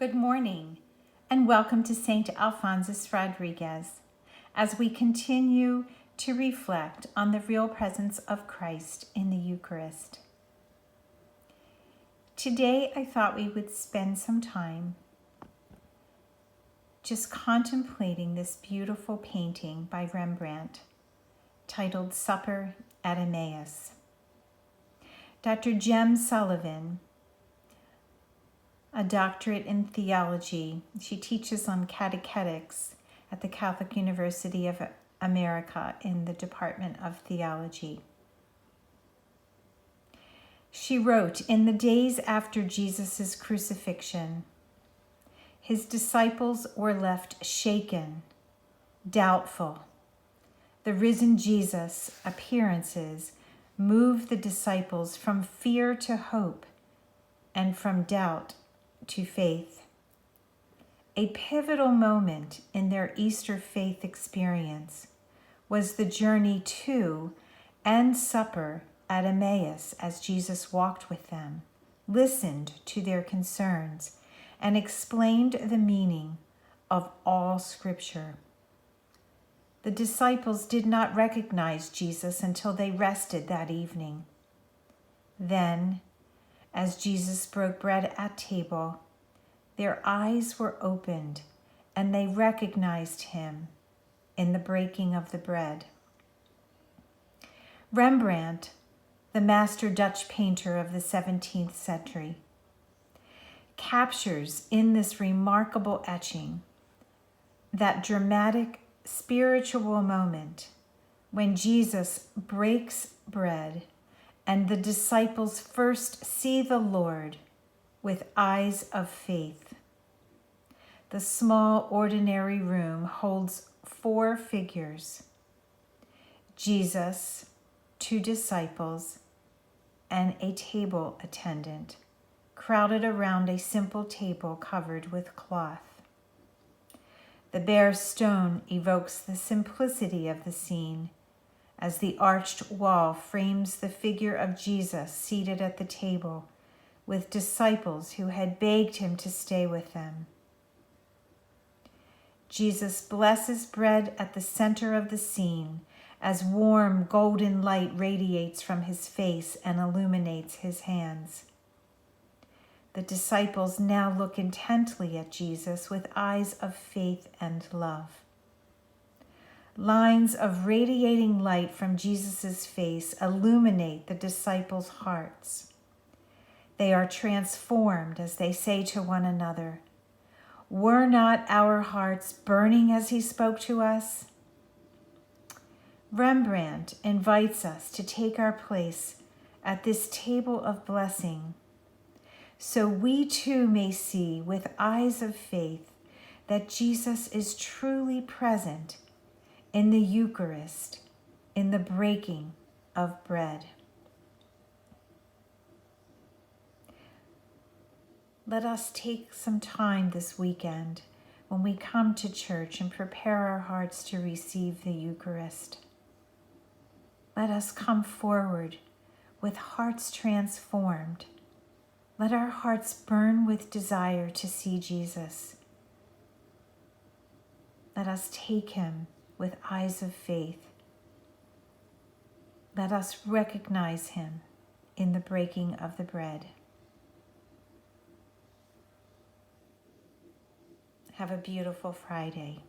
Good morning, and welcome to St. Alphonsus Rodriguez as we continue to reflect on the real presence of Christ in the Eucharist. Today, I thought we would spend some time just contemplating this beautiful painting by Rembrandt titled Supper at Emmaus. Dr. Sullivan, a doctorate in theology. She teaches on catechetics at the Catholic University of America in the Department of Theology. She wrote, in the days after Jesus' crucifixion, his disciples were left shaken, doubtful. The risen Jesus' appearances moved the disciples from fear to hope and from doubt to faith. A pivotal moment in their Easter faith experience was the journey to and supper at Emmaus as Jesus walked with them, listened to their concerns, and explained the meaning of all Scripture. The disciples did not recognize Jesus until they rested that evening. Then, as Jesus broke bread at table, their eyes were opened and they recognized him in the breaking of the bread. Rembrandt, the master Dutch painter of the 17th century, captures in this remarkable etching that dramatic spiritual moment when Jesus breaks bread and the disciples first see the Lord with eyes of faith. The small, ordinary room holds 4 figures: Jesus, 2 disciples, and a table attendant, crowded around a simple table covered with cloth. The bare stone evokes the simplicity of the scene, as the arched wall frames the figure of Jesus seated at the table with disciples who had begged him to stay with them. Jesus blesses bread at the center of the scene as warm golden light radiates from his face and illuminates his hands. The disciples now look intently at Jesus with eyes of faith and love. Lines of radiating light from Jesus' face illuminate the disciples' hearts. They are transformed as they say to one another, "Were not our hearts burning as he spoke to us?" Rembrandt invites us to take our place at this table of blessing, so we too may see with eyes of faith that Jesus is truly present in the Eucharist, in the breaking of bread. Let us take some time this weekend when we come to church and prepare our hearts to receive the Eucharist. Let us come forward with hearts transformed. Let our hearts burn with desire to see Jesus. Let us take him with eyes of faith. Let us recognize him in the breaking of the bread. Have a beautiful Friday.